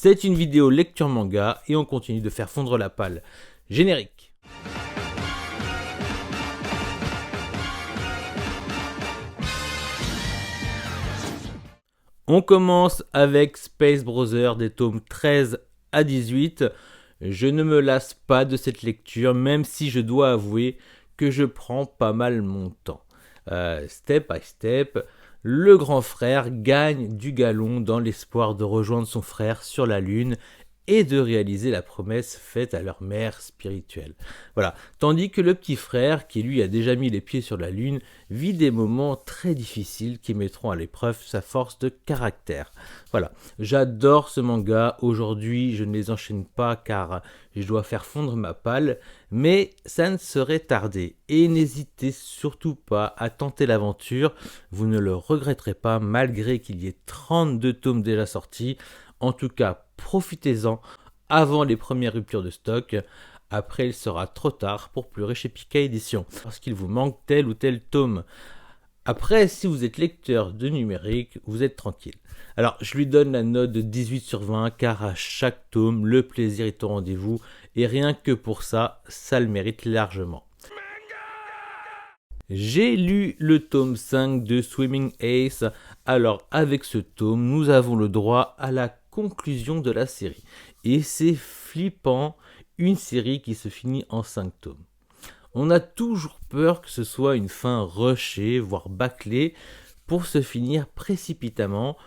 C'est une vidéo lecture manga et on continue de faire fondre la palle. Générique. On commence avec Space Brothers des tomes 13 à 18. Je ne me lasse pas de cette lecture, même si je dois avouer que je prends pas mal mon temps. Step by step, le grand frère gagne du galon dans l'espoir de rejoindre son frère sur la Lune et de réaliser la promesse faite à leur mère spirituelle. Voilà. Tandis que le petit frère, qui lui a déjà mis les pieds sur la Lune, vit des moments très difficiles qui mettront à l'épreuve sa force de caractère. Voilà. J'adore ce manga. Aujourd'hui, je ne les enchaîne pas car je dois faire fondre ma palle, mais ça ne serait tardé. Et n'hésitez surtout pas à tenter l'aventure. Vous ne le regretterez pas malgré qu'il y ait 32 tomes déjà sortis. En tout cas, profitez-en avant les premières ruptures de stock. Après, il sera trop tard pour pleurer chez Pika Édition, parce qu'il vous manque tel ou tel tome. Après, si vous êtes lecteur de numérique, vous êtes tranquille. Alors, je lui donne la note de 18 sur 20, car à chaque tome, le plaisir est au rendez-vous, et rien que pour ça, ça le mérite largement. J'ai lu le tome 5 de Swimming Ace. Alors, avec ce tome, nous avons le droit à la conclusion de la série. Et c'est flippant, une série qui se finit en 5 tomes. On a toujours peur que ce soit une fin rushée, voire bâclée, pour se finir précipitamment,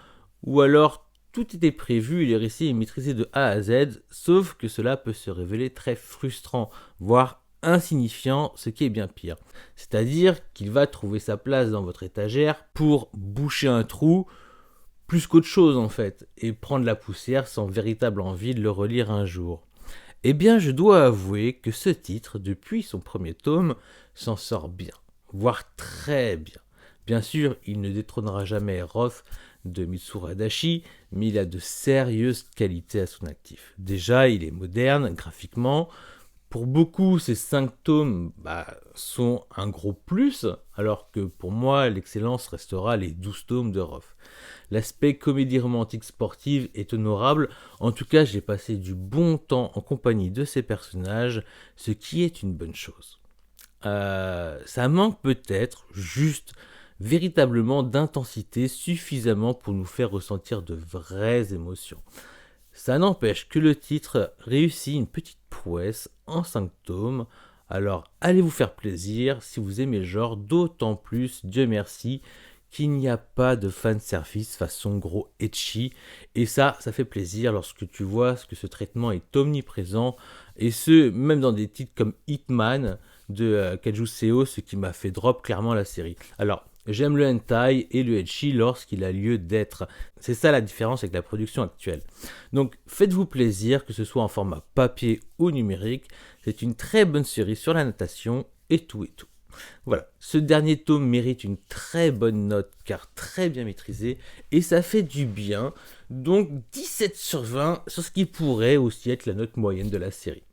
ou alors tout était prévu et le récit est maîtrisé de A à Z, sauf que cela peut se révéler très frustrant, voire insignifiant, ce qui est bien pire. C'est-à-dire qu'il va trouver sa place dans votre étagère pour boucher un trou, plus qu'autre chose en fait, et prendre la poussière sans véritable envie de le relire un jour. Eh bien, je dois avouer que ce titre, depuis son premier tome, s'en sort bien, voire très bien. Bien sûr, il ne détrônera jamais Roth de Mitsuru Adachi, mais il a de sérieuses qualités à son actif. Déjà, il est moderne graphiquement. Pour beaucoup, ces 5 tomes sont un gros plus, alors que pour moi, l'excellence restera les 12 tomes de Roth. L'aspect comédie romantique sportive est honorable, en tout cas j'ai passé du bon temps en compagnie de ces personnages, ce qui est une bonne chose. Ça manque peut-être juste véritablement d'intensité suffisamment pour nous faire ressentir de vraies émotions. Ça n'empêche que le titre réussit une petite prouesse en 5 tomes, alors allez vous faire plaisir si vous aimez le genre, d'autant plus, Dieu merci, qu'il n'y a pas de fanservice façon gros ecchi, et ça fait plaisir lorsque tu vois que ce traitement est omniprésent, et ce, même dans des titres comme Hitman de Kaju Seo, ce qui m'a fait drop clairement la série. Alors, j'aime le hentai et le ecchi lorsqu'il a lieu d'être. C'est ça la différence avec la production actuelle. Donc, faites-vous plaisir, que ce soit en format papier ou numérique, c'est une très bonne série sur la natation, et tout et tout. Voilà, ce dernier tome mérite une très bonne note car très bien maîtrisé et ça fait du bien, donc 17 sur 20 sur ce qui pourrait aussi être la note moyenne de la série.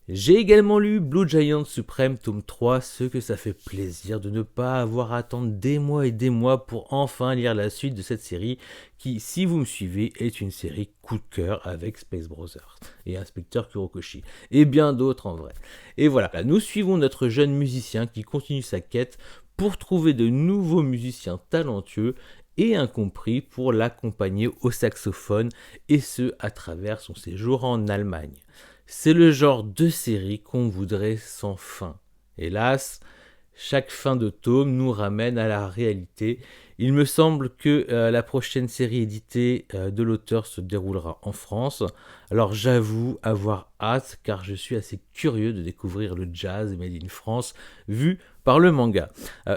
J'ai également lu Blue Giant Supreme tome 3, ce que ça fait plaisir de ne pas avoir à attendre des mois et des mois pour enfin lire la suite de cette série qui, si vous me suivez, est une série coup de cœur avec Space Brothers et Inspecteur Kurokoshi et bien d'autres en vrai. Et voilà, nous suivons notre jeune musicien qui continue sa quête pour trouver de nouveaux musiciens talentueux et incompris pour l'accompagner au saxophone et ce à travers son séjour en Allemagne. C'est le genre de série qu'on voudrait sans fin. Hélas, chaque fin de tome nous ramène à la réalité. Il me semble que la prochaine série éditée de l'auteur se déroulera en France. Alors j'avoue avoir hâte car je suis assez curieux de découvrir le jazz made in France vu par le manga.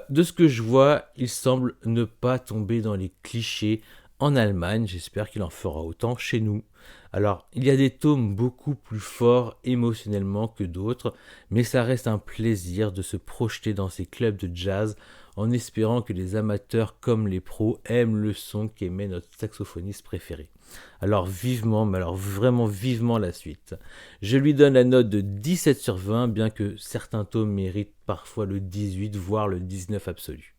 De ce que je vois, il semble ne pas tomber dans les clichés en Allemagne. J'espère qu'il en fera autant chez nous. Alors, il y a des tomes beaucoup plus forts émotionnellement que d'autres, mais ça reste un plaisir de se projeter dans ces clubs de jazz en espérant que les amateurs comme les pros aiment le son qu'émet notre saxophoniste préféré. Alors vivement, mais alors vraiment vivement la suite. Je lui donne la note de 17 sur 20, bien que certains tomes méritent parfois le 18, voire le 19 absolu.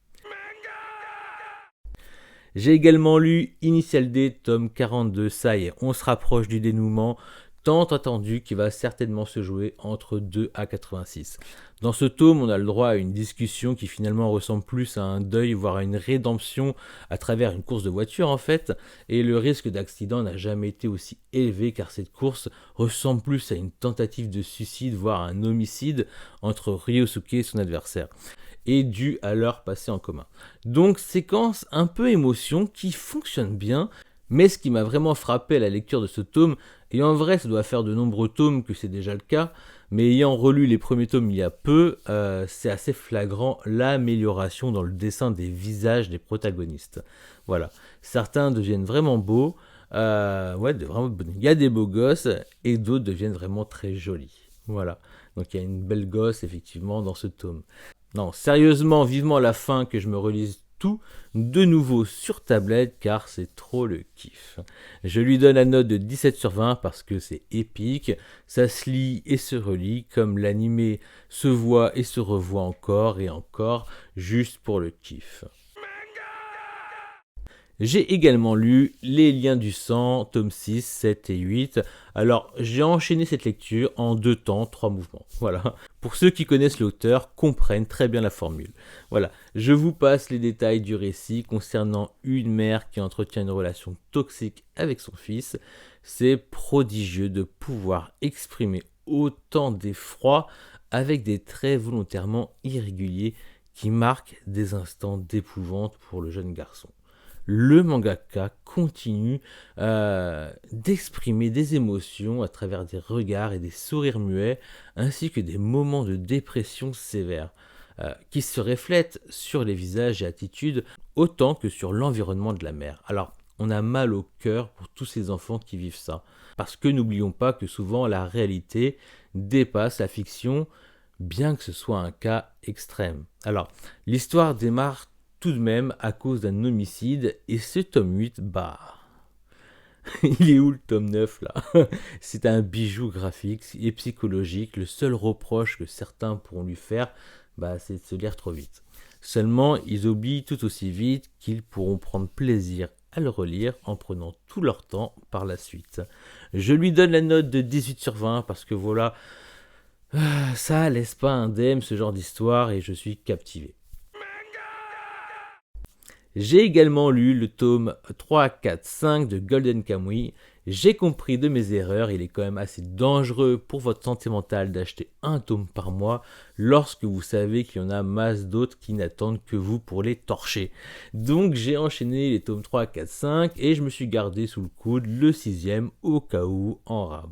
J'ai également lu Initial D, tome 42, ça y est, on se rapproche du dénouement, tant attendu qui va certainement se jouer entre 2 à 86. Dans ce tome, on a le droit à une discussion qui finalement ressemble plus à un deuil, voire à une rédemption à travers une course de voiture en fait, et le risque d'accident n'a jamais été aussi élevé car cette course ressemble plus à une tentative de suicide, voire à un homicide entre Ryosuke et son adversaire, et dû à leur passé en commun. Donc séquence un peu émotion qui fonctionne bien, mais ce qui m'a vraiment frappé à la lecture de ce tome, et en vrai ça doit faire de nombreux tomes que c'est déjà le cas, mais ayant relu les premiers tomes il y a peu, c'est assez flagrant l'amélioration dans le dessin des visages des protagonistes. Voilà, certains deviennent vraiment beaux, il y a des beaux gosses, et d'autres deviennent vraiment très jolis. Voilà, donc il y a une belle gosse effectivement dans ce tome. Non, sérieusement, vivement la fin que je me relise tout de nouveau sur tablette car c'est trop le kiff. Je lui donne la note de 17 sur 20 parce que c'est épique, ça se lit et se relit comme l'animé se voit et se revoit encore et encore juste pour le kiff. J'ai également lu Les Liens du Sang, tome 6, 7 et 8. Alors, j'ai enchaîné cette lecture en 2 temps, 3 mouvements. Voilà. Pour ceux qui connaissent l'auteur, comprennent très bien la formule. Voilà. Je vous passe les détails du récit concernant une mère qui entretient une relation toxique avec son fils. C'est prodigieux de pouvoir exprimer autant d'effroi avec des traits volontairement irréguliers qui marquent des instants d'épouvante pour le jeune garçon. Le mangaka continue d'exprimer des émotions à travers des regards et des sourires muets, ainsi que des moments de dépression sévère, qui se reflètent sur les visages et attitudes autant que sur l'environnement de la mère. Alors, on a mal au cœur pour tous ces enfants qui vivent ça, parce que n'oublions pas que souvent la réalité dépasse la fiction, bien que ce soit un cas extrême. Alors, l'histoire démarre tout de même à cause d'un homicide, et ce tome 8, il est où le tome 9 là? C'est un bijou graphique et psychologique, le seul reproche que certains pourront lui faire, c'est de se lire trop vite. Seulement, ils oublient tout aussi vite qu'ils pourront prendre plaisir à le relire en prenant tout leur temps par la suite. Je lui donne la note de 18 sur 20 parce que voilà, ça laisse pas indemne ce genre d'histoire et je suis captivé. J'ai également lu le tome 3, 4, 5 de Golden Kamuy. J'ai compris de mes erreurs, il est quand même assez dangereux pour votre santé mentale d'acheter un tome par mois lorsque vous savez qu'il y en a masse d'autres qui n'attendent que vous pour les torcher. Donc j'ai enchaîné les tomes 3, 4, 5 et je me suis gardé sous le coude le 6e au cas où en rab.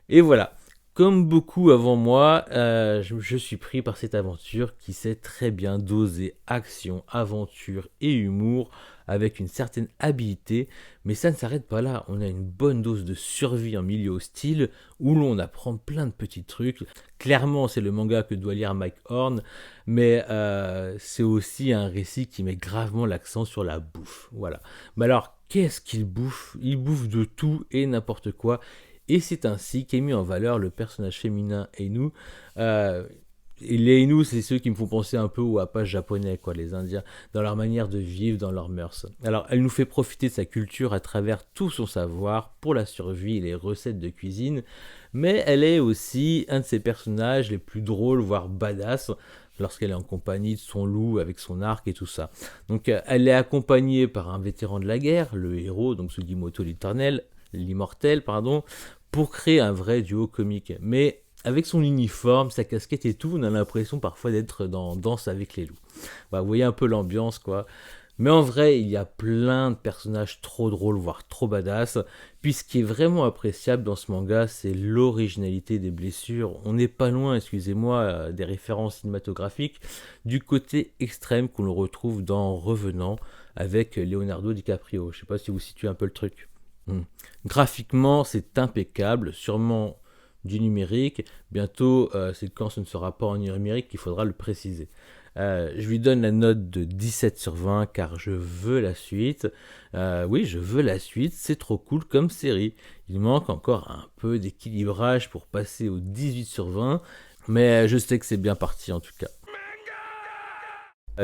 Et voilà. Comme beaucoup avant moi, je suis pris par cette aventure qui sait très bien doser action, aventure et humour avec une certaine habileté, mais ça ne s'arrête pas là. On a une bonne dose de survie en milieu hostile où l'on apprend plein de petits trucs. Clairement, c'est le manga que doit lire Mike Horn, mais c'est aussi un récit qui met gravement l'accent sur la bouffe. Voilà. Mais alors, qu'est-ce qu'il bouffe? Il bouffe de tout et n'importe quoi. Et c'est ainsi qu'est mis en valeur le personnage féminin Ainu. Et les Ainu, c'est ceux qui me font penser un peu aux Apaches japonais, quoi, les Indiens, dans leur manière de vivre, dans leurs mœurs. Alors, elle nous fait profiter de sa culture à travers tout son savoir pour la survie et les recettes de cuisine, mais elle est aussi un de ces personnages les plus drôles, voire badass, lorsqu'elle est en compagnie de son loup avec son arc et tout ça. Donc, elle est accompagnée par un vétéran de la guerre, le héros, donc Sugimoto l'immortel, pour créer un vrai duo comique. Mais avec son uniforme, sa casquette et tout, on a l'impression parfois d'être dans Danse avec les loups. Vous voyez un peu l'ambiance, quoi. Mais en vrai, il y a plein de personnages trop drôles, voire trop badass. Puis ce qui est vraiment appréciable dans ce manga, c'est l'originalité des blessures. On n'est pas loin, excusez-moi, des références cinématographiques, du côté extrême qu'on le retrouve dans Revenant avec Leonardo DiCaprio. Je sais pas si vous situez un peu le truc. Graphiquement, c'est impeccable, sûrement du numérique. Bientôt, c'est quand ce ne sera pas en numérique qu'il faudra le préciser. Je lui donne la note de 17 sur 20 car je veux la suite. Oui, je veux la suite, c'est trop cool comme série. Il manque encore un peu d'équilibrage pour passer au 18 sur 20, mais je sais que c'est bien parti en tout cas.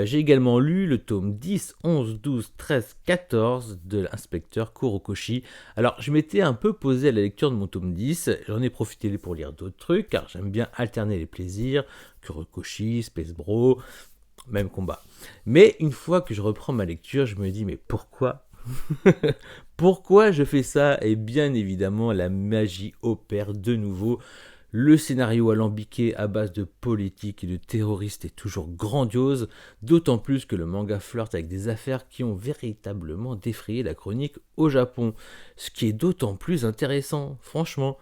J'ai également lu le tome 10, 11, 12, 13, 14 de l'inspecteur Kurokoshi. Alors, je m'étais un peu posé à la lecture de mon tome 10, j'en ai profité pour lire d'autres trucs, car j'aime bien alterner les plaisirs, Kurokoshi, Space Bro, même combat. Mais une fois que je reprends ma lecture, je me dis, mais pourquoi pourquoi je fais ça? Et bien évidemment, la magie opère de nouveau. Le scénario alambiqué à base de politique et de terroristes est toujours grandiose, d'autant plus que le manga flirte avec des affaires qui ont véritablement défrayé la chronique au Japon, ce qui est d'autant plus intéressant, franchement.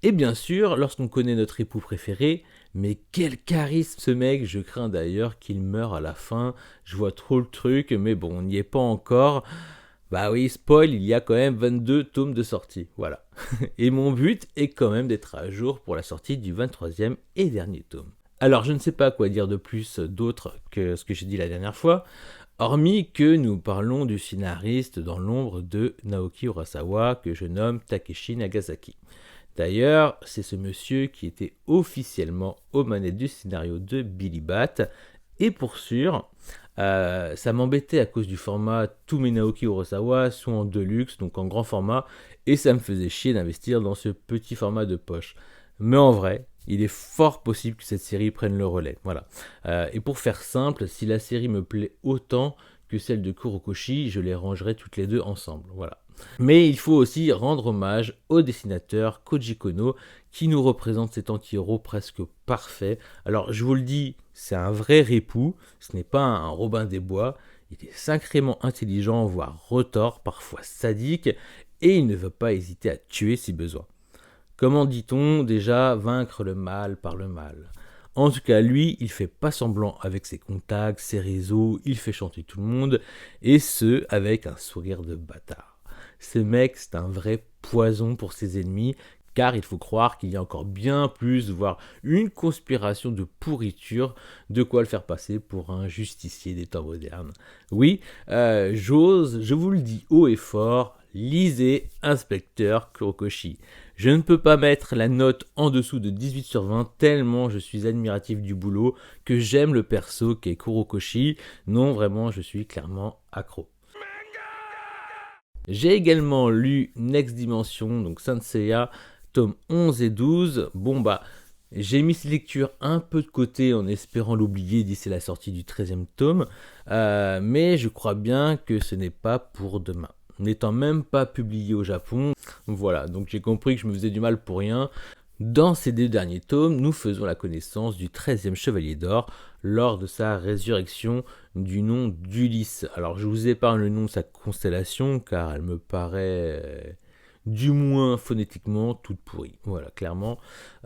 Et bien sûr, lorsqu'on connaît notre époux préféré, mais quel charisme ce mec, je crains d'ailleurs qu'il meure à la fin, je vois trop le truc, mais bon, on n'y est pas encore. Bah oui, spoil, il y a quand même 22 tomes de sortie, voilà. Et mon but est quand même d'être à jour pour la sortie du 23e et dernier tome. Alors je ne sais pas quoi dire de plus d'autre que ce que j'ai dit la dernière fois, hormis que nous parlons du scénariste dans l'ombre de Naoki Urasawa que je nomme Takeshi Nagasaki. D'ailleurs, c'est ce monsieur qui était officiellement aux manettes du scénario de Billy Bat, et pour sûr, ça m'embêtait à cause du format tous mes Naoki Urasawa sont en deluxe, donc en grand format, et ça me faisait chier d'investir dans ce petit format de poche. Mais en vrai, il est fort possible que cette série prenne le relais. Voilà. Et pour faire simple, si la série me plaît autant que celle de Kurokoshi, je les rangerai toutes les deux ensemble. Voilà. Mais il faut aussi rendre hommage au dessinateur Koji Kono qui nous représente cet anti-héros presque parfait. Alors je vous le dis, c'est un vrai ripoux, ce n'est pas un Robin des Bois, il est sacrément intelligent, voire retors, parfois sadique, et il ne veut pas hésiter à tuer si besoin. Comment dit-on déjà vaincre le mal par le mal? En tout cas, lui, il fait pas semblant avec ses contacts, ses réseaux, il fait chanter tout le monde, et ce, avec un sourire de bâtard. Ce mec, c'est un vrai poison pour ses ennemis, car il faut croire qu'il y a encore bien plus, voire une conspiration de pourriture, de quoi le faire passer pour un justicier des temps modernes. Oui, je vous le dis haut et fort, lisez Inspecteur Kurokoshi. Je ne peux pas mettre la note en dessous de 18 sur 20 tellement je suis admiratif du boulot, que j'aime le perso qu'est Kurokoshi. Non, vraiment, je suis clairement accro. J'ai également lu Next Dimension, donc Saint Seiya, tome 11 et 12. Bon bah, j'ai mis ces lectures un peu de côté en espérant l'oublier d'ici la sortie du 13e tome, mais je crois bien que ce n'est pas pour demain. N'étant même pas publié au Japon, voilà, donc j'ai compris que je me faisais du mal pour rien. Dans ces deux derniers tomes, nous faisons la connaissance du 13e Chevalier d'Or lors de sa résurrection du nom d'Ulysse. Alors je vous épargne le nom de sa constellation car elle me paraît du moins phonétiquement toute pourrie. Voilà, clairement.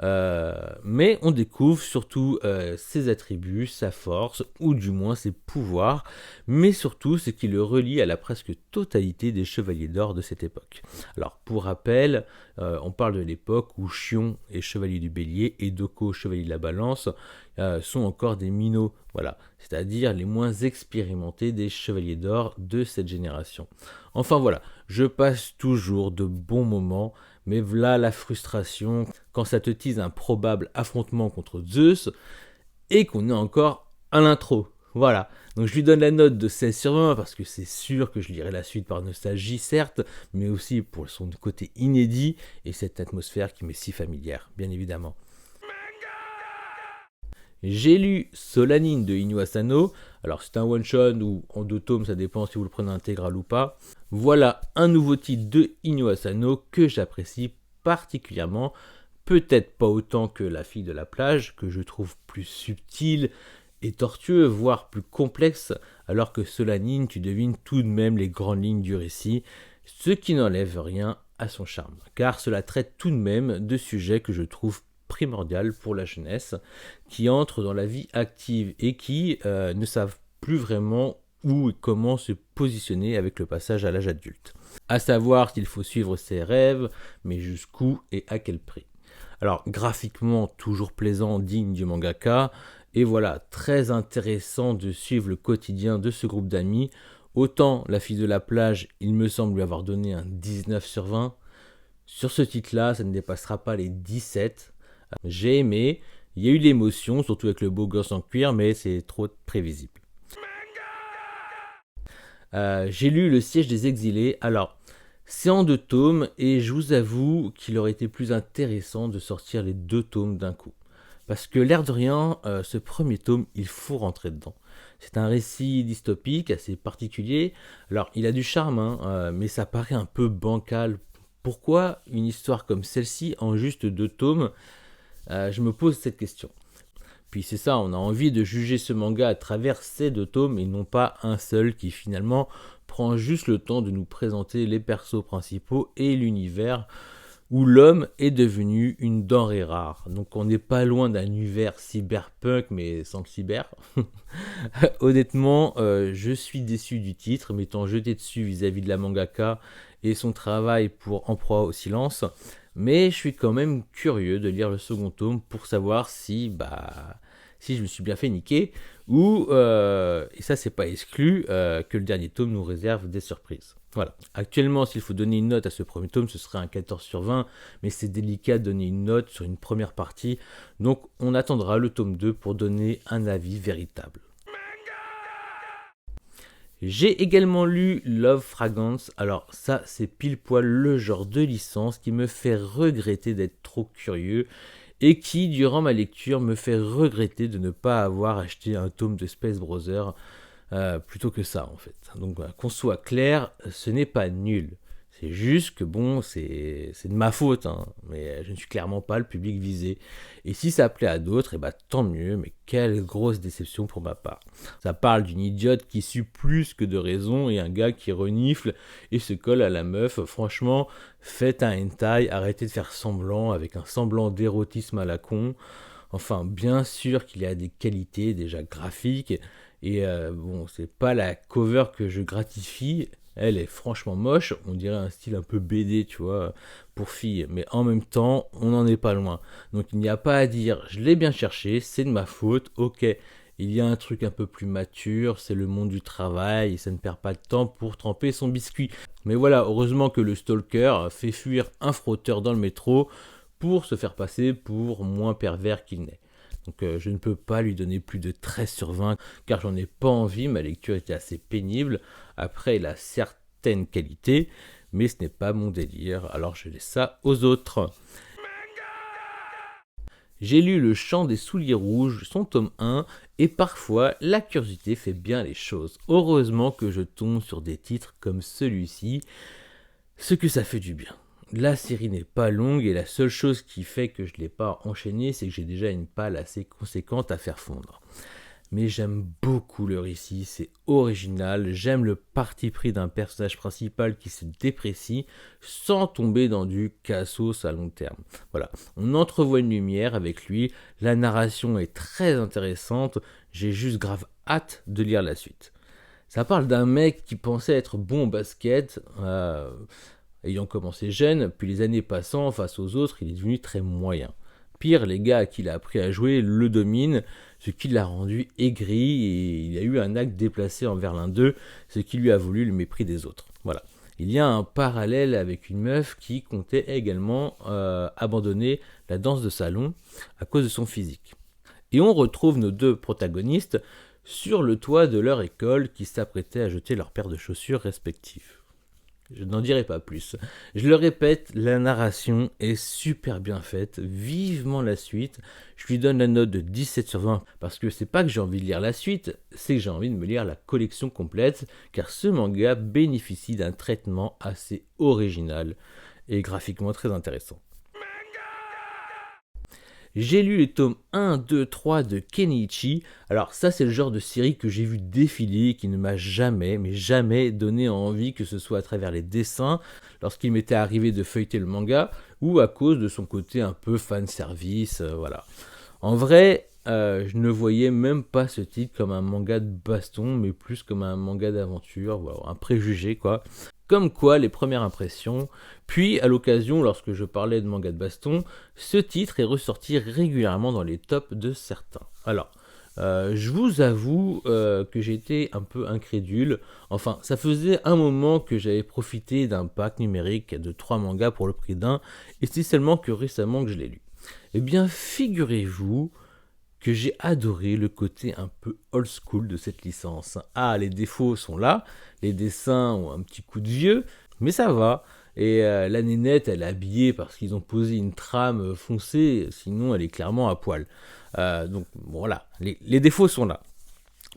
Mais on découvre surtout ses attributs, sa force, ou du moins ses pouvoirs, mais surtout ce qui le relie à la presque totalité des chevaliers d'or de cette époque. Alors pour rappel, on parle de l'époque où Shion est chevalier du bélier et Doko chevalier de la balance sont encore des minots, voilà, c'est-à-dire les moins expérimentés des chevaliers d'or de cette génération. Enfin voilà, je passe toujours de bons moments, mais voilà la frustration quand ça te tease un probable affrontement contre Zeus et qu'on est encore à l'intro. Voilà, donc je lui donne la note de 16 sur 20 parce que c'est sûr que je lirai la suite par nostalgie certes, mais aussi pour son côté inédit et cette atmosphère qui m'est si familière, bien évidemment. J'ai lu Solanine de Inu Asano. Alors c'est un one-shot ou en 2 tomes, ça dépend si vous le prenez intégral ou pas. Voilà un nouveau titre de Inu Asano que j'apprécie particulièrement. Peut-être pas autant que La fille de la plage, que je trouve plus subtil et tortueux, voire plus complexe, alors que Solanine, tu devines tout de même les grandes lignes du récit, ce qui n'enlève rien à son charme, car cela traite tout de même de sujets que je trouve primordial pour la jeunesse qui entre dans la vie active et qui ne savent plus vraiment où et comment se positionner avec le passage à l'âge adulte. À savoir qu'il faut suivre ses rêves, mais jusqu'où et à quel prix. Alors graphiquement toujours plaisant, digne du mangaka, et voilà, très intéressant de suivre le quotidien de ce groupe d'amis. Autant La fille de la plage, il me semble lui avoir donné un 19 sur 20. Sur ce titre-là, ça ne dépassera pas les 17. J'ai aimé, il y a eu l'émotion, surtout avec le beau gosse en cuir, mais c'est trop prévisible. J'ai lu Le Siège des Exilés. Alors, c'est en 2 tomes et je vous avoue qu'il aurait été plus intéressant de sortir les 2 tomes d'un coup. Parce que l'air de rien, ce premier tome, il faut rentrer dedans. C'est un récit dystopique assez particulier. Alors, il a du charme, hein, mais ça paraît un peu bancal. Pourquoi une histoire comme celle-ci en juste 2 tomes? Je me pose cette question. Puis c'est ça, on a envie de juger ce manga à travers ces 2 tomes et non pas un seul qui finalement prend juste le temps de nous présenter les persos principaux et l'univers où l'homme est devenu une denrée rare. Donc on n'est pas loin d'un univers cyberpunk mais sans le cyber. Honnêtement, je suis déçu du titre, m'étant jeté dessus vis-à-vis de la mangaka et son travail pour En proie au silence. Mais je suis quand même curieux de lire le second tome pour savoir si je me suis bien fait niquer ou, et ça c'est pas exclu, que le dernier tome nous réserve des surprises. Voilà. Actuellement, s'il faut donner une note à ce premier tome, ce serait un 14/20, mais c'est délicat de donner une note sur une première partie, donc on attendra le tome 2 pour donner un avis véritable. J'ai également lu Love Fragrance. Alors ça, c'est pile poil le genre de licence qui me fait regretter d'être trop curieux et qui, durant ma lecture, me fait regretter de ne pas avoir acheté un tome de Space Brothers plutôt que ça en fait. Donc voilà, qu'on soit clair, ce n'est pas nul. C'est juste que bon, c'est de ma faute, hein, mais je ne suis clairement pas le public visé. Et si ça plaît à d'autres, et bah tant mieux, mais quelle grosse déception pour ma part. Ça parle d'une idiote qui sue plus que de raison et un gars qui renifle et se colle à la meuf. Franchement, faites un hentai, arrêtez de faire semblant avec un semblant d'érotisme à la con. Enfin, bien sûr qu'il y a des qualités déjà graphiques et bon, c'est pas la cover que je gratifie. Elle est franchement moche, on dirait un style un peu BD, tu vois, pour filles. Mais en même temps, on n'en est pas loin. Donc il n'y a pas à dire, je l'ai bien cherché, c'est de ma faute, ok. Il y a un truc un peu plus mature, c'est le monde du travail, et ça ne perd pas de temps pour tremper son biscuit. Mais voilà, heureusement que le stalker fait fuir un frotteur dans le métro pour se faire passer pour moins pervers qu'il n'est. Donc je ne peux pas lui donner plus de 13/20 car j'en ai pas envie, ma lecture était assez pénible. Après, il a certaines qualités, mais ce n'est pas mon délire, alors je laisse ça aux autres. J'ai lu Le Chant des Souliers Rouges, son tome 1, et parfois la curiosité fait bien les choses. Heureusement que je tombe sur des titres comme celui-ci, ce que ça fait du bien. La série n'est pas longue et la seule chose qui fait que je ne l'ai pas enchaînée, c'est que j'ai déjà une palle assez conséquente à faire fondre. Mais j'aime beaucoup le récit, c'est original, j'aime le parti pris d'un personnage principal qui se déprécie sans tomber dans du cassos à long terme. Voilà, on entrevoit une lumière avec lui, la narration est très intéressante, j'ai juste grave hâte de lire la suite. Ça parle d'un mec qui pensait être bon au basket, ayant commencé jeune, puis les années passant, face aux autres, il est devenu très moyen. Pire, les gars à qui il a appris à jouer le dominent, ce qui l'a rendu aigri et il a eu un acte déplacé envers l'un d'eux, ce qui lui a voulu le mépris des autres. Voilà. Il y a un parallèle avec une meuf qui comptait également abandonner la danse de salon à cause de son physique. Et on retrouve nos 2 protagonistes sur le toit de leur école qui s'apprêtaient à jeter leurs paires de chaussures respectives. Je n'en dirai pas plus. Je le répète, la narration est super bien faite, vivement la suite. Je lui donne la note de 17/20 parce que c'est pas que j'ai envie de lire la suite, c'est que j'ai envie de me lire la collection complète car ce manga bénéficie d'un traitement assez original et graphiquement très intéressant. J'ai lu les tomes 1, 2, 3 de Kenichi. Alors ça c'est le genre de série que j'ai vu défiler et qui ne m'a jamais, mais jamais donné envie, que ce soit à travers les dessins, lorsqu'il m'était arrivé de feuilleter le manga, ou à cause de son côté un peu fanservice, voilà. En vrai, je ne voyais même pas ce titre comme un manga de baston, mais plus comme un manga d'aventure, voilà, un préjugé quoi. Comme quoi, les premières impressions. Puis, à l'occasion, lorsque je parlais de manga de baston, ce titre est ressorti régulièrement dans les tops de certains. Alors, je vous avoue que j'étais un peu incrédule. Enfin, ça faisait un moment que j'avais profité d'un pack numérique de 3 mangas pour le prix d'un, et c'est seulement que récemment que je l'ai lu. Eh bien, figurez-vous que j'ai adoré le côté un peu old school de cette licence. Ah, les défauts sont là, les dessins ont un petit coup de vieux, mais ça va. Et la nénette, elle est habillée parce qu'ils ont posé une trame foncée, sinon elle est clairement à poil. Donc voilà, les défauts sont là.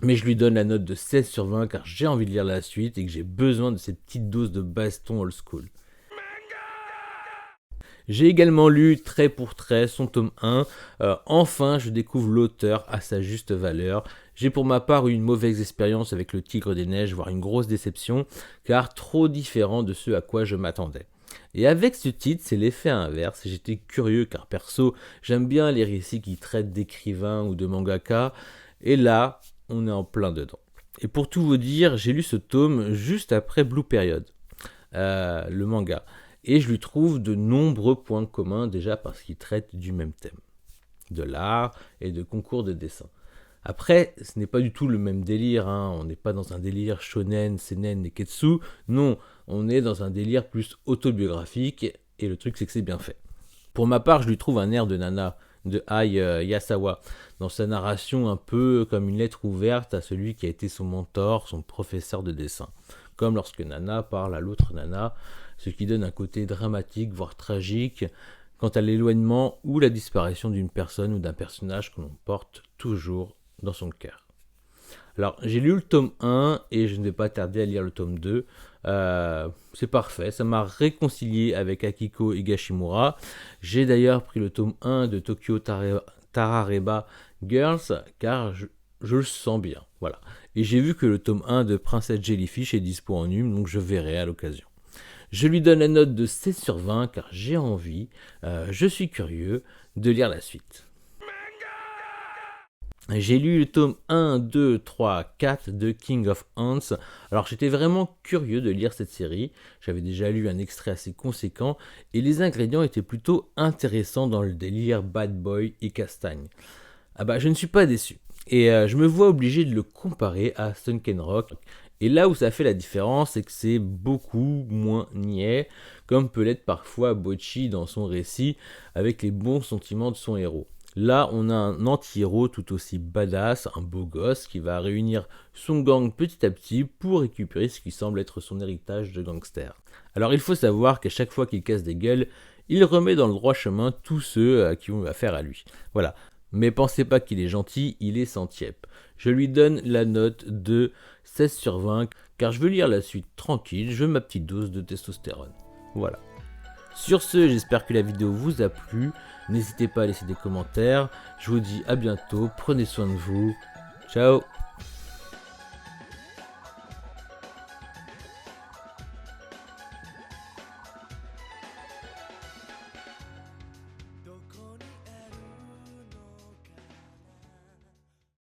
Mais je lui donne la note de 16 sur 20 car j'ai envie de lire la suite et que j'ai besoin de cette petite dose de baston old school. J'ai également lu trait pour trait son tome 1. Enfin, je découvre l'auteur à sa juste valeur. J'ai pour ma part eu une mauvaise expérience avec le Tigre des Neiges, voire une grosse déception, car trop différent de ce à quoi je m'attendais. Et avec ce titre, c'est l'effet inverse. J'étais curieux car perso, j'aime bien les récits qui traitent d'écrivains ou de mangaka. Et là, on est en plein dedans. Et pour tout vous dire, j'ai lu ce tome juste après Blue Period, le manga. Et je lui trouve de nombreux points communs déjà parce qu'il traite du même thème, de l'art et de concours de dessin. Après, ce n'est pas du tout le même délire, hein. On n'est pas dans un délire shonen, seinen, neketsu, non, on est dans un délire plus autobiographique et le truc c'est que c'est bien fait. Pour ma part, je lui trouve un air de Nana, de Ai Yasawa, dans sa narration un peu comme une lettre ouverte à celui qui a été son mentor, son professeur de dessin. Comme lorsque Nana parle à l'autre Nana, ce qui donne un côté dramatique, voire tragique, quant à l'éloignement ou la disparition d'une personne ou d'un personnage que l'on porte toujours dans son cœur. Alors, j'ai lu le tome 1 et je ne vais pas tarder à lire le tome 2. C'est parfait, ça m'a réconcilié avec Akiko Higashimura. J'ai d'ailleurs pris le tome 1 de Tokyo Tarareba Girls car je le sens bien. Voilà. Et j'ai vu que le tome 1 de Princess Jellyfish est dispo en Hume, donc je verrai à l'occasion. Je lui donne la note de 16 sur 20 car j'ai envie, je suis curieux de lire la suite. J'ai lu le tome 1, 2, 3, 4 de King of Ants. Alors j'étais vraiment curieux de lire cette série. J'avais déjà lu un extrait assez conséquent et les ingrédients étaient plutôt intéressants dans le délire Bad Boy et Castagne. Ah bah je ne suis pas déçu. Et je me vois obligé de le comparer à Sunken Rock. Et là où ça fait la différence, c'est que c'est beaucoup moins niais, comme peut l'être parfois Bocchi dans son récit, avec les bons sentiments de son héros. Là, on a un anti-héros tout aussi badass, un beau gosse, qui va réunir son gang petit à petit pour récupérer ce qui semble être son héritage de gangster. Alors il faut savoir qu'à chaque fois qu'il casse des gueules, il remet dans le droit chemin tous ceux qui ont affaire à lui. Voilà. Mais pensez pas qu'il est gentil, il est sans tiep. Je lui donne la note de 16 sur 20, car je veux lire la suite tranquille, je veux ma petite dose de testostérone. Voilà. Sur ce, j'espère que la vidéo vous a plu. N'hésitez pas à laisser des commentaires. Je vous dis à bientôt, prenez soin de vous. Ciao.